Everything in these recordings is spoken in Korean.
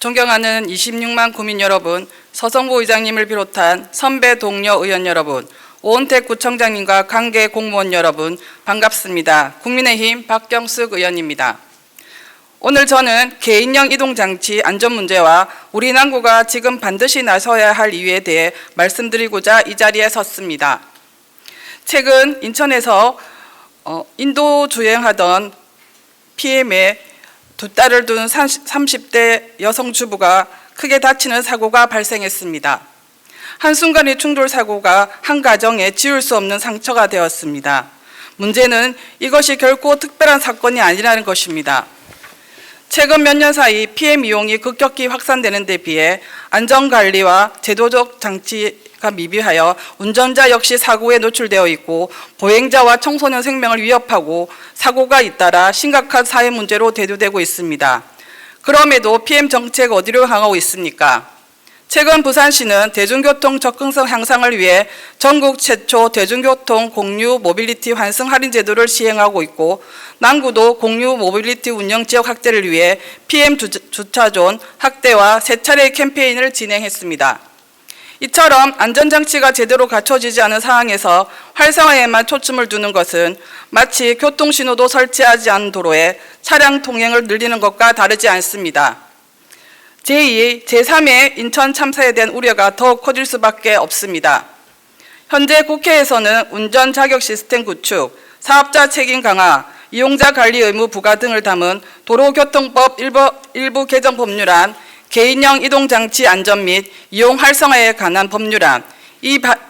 존경하는 26만 구민 여러분, 서성보 의장님을 비롯한 선배 동료 의원 여러분, 오은택 구청장님과 관계 공무원 여러분 반갑습니다. 국민의힘 박경숙 의원입니다. 오늘 저는 개인형 이동장치 안전 문제와 우리 남구가 지금 반드시 나서야 할 이유에 대해 말씀드리고자 이 자리에 섰습니다. 최근 인천에서 인도 주행하던 PM에 두 딸을 둔 30대 여성 주부가 크게 다치는 사고가 발생했습니다. 한순간의 충돌 사고가 한 가정에 지울 수 없는 상처가 되었습니다. 문제는 이것이 결코 특별한 사건이 아니라는 것입니다. 최근 몇 년 사이 PM 이용이 급격히 확산되는 데 비해 안전관리와 제도적 장치가 미비하여 운전자 역시 사고에 노출되어 있고 보행자와 청소년 생명을 위협하고 사고가 잇따라 심각한 사회 문제로 대두되고 있습니다. 그럼에도 PM 정책 어디로 향하고 있습니까? 최근 부산시는 대중교통 접근성 향상을 위해 전국 최초 대중교통 공유 모빌리티 환승 할인 제도를 시행하고 있고 남구도 공유 모빌리티 운영 지역 확대를 위해 PM 주차존 확대와 세 차례 캠페인을 진행했습니다. 이처럼 안전장치가 제대로 갖춰지지 않은 상황에서 활성화에만 초점을 두는 것은 마치 교통신호도 설치하지 않은 도로에 차량 통행을 늘리는 것과 다르지 않습니다. 제2, 제3의 인천 참사에 대한 우려가 더욱 커질 수밖에 없습니다. 현재 국회에서는 운전 자격 시스템 구축, 사업자 책임 강화, 이용자 관리 의무 부과 등을 담은 도로교통법 일부 개정 법률안, 개인형 이동장치 안전 및 이용 활성화에 관한 법률안,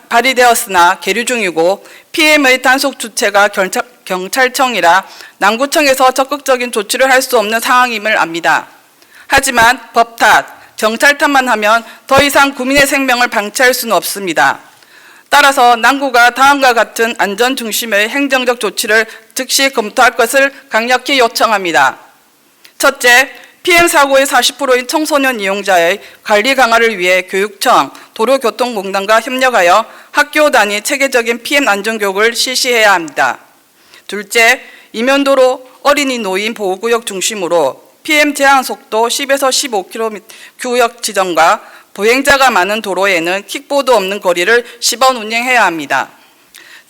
발의되었으나 계류 중이고 PM의 단속 주체가 경찰청이라 남구청에서 적극적인 조치를 할 수 없는 상황임을 압니다. 하지만 법 탓, 경찰 탓만 하면 더 이상 국민의 생명을 방치할 수는 없습니다. 따라서 남구가 다음과 같은 안전 중심의 행정적 조치를 즉시 검토할 것을 강력히 요청합니다. 첫째, PM 사고의 40%인 청소년 이용자의 관리 강화를 위해 교육청, 도로교통공단과 협력하여 학교 단위 체계적인 PM 안전교육을 실시해야 합니다. 둘째, 이면도로 어린이 노인 보호구역 중심으로 PM 제한 속도 10에서 15km 구역 지정과 보행자가 많은 도로에는 킥보드 없는 거리를 시범 운행해야 합니다.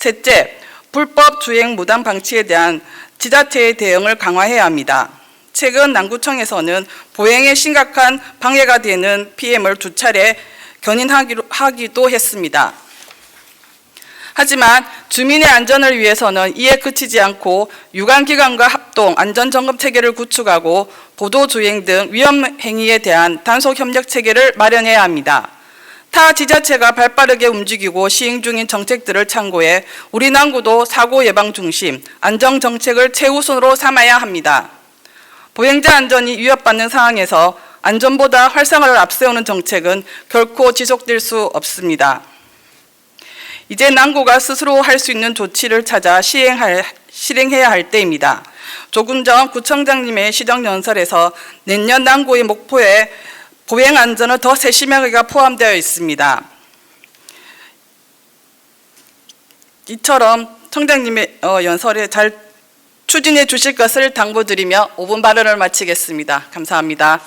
셋째, 불법 주행 무단 방치에 대한 지자체의 대응을 강화해야 합니다. 최근 남구청에서는 보행에 심각한 방해가 되는 PM을 2차례 견인하기도 했습니다. 하지만 주민의 안전을 위해서는 이에 그치지 않고 유관기관과 합동 안전점검 체계를 구축하고 보도주행 등 위험 행위에 대한 단속 협력 체계를 마련해야 합니다. 타 지자체가 발빠르게 움직이고 시행 중인 정책들을 참고해 우리 남구도 사고 예방 중심 안전 정책을 최우선으로 삼아야 합니다. 보행자 안전이 위협받는 상황에서 안전보다 활성화를 앞세우는 정책은 결코 지속될 수 없습니다. 이제 남구가 스스로 할 수 있는 조치를 찾아 실행해야 할 때입니다. 조금 전 구청장님의 시정연설에서 내년 남구의 목표에 보행 안전을 더 세심하게가 포함되어 있습니다. 이처럼 청장님의 연설에 잘 추진해 주실 것을 당부드리며 5분 발언을 마치겠습니다. 감사합니다.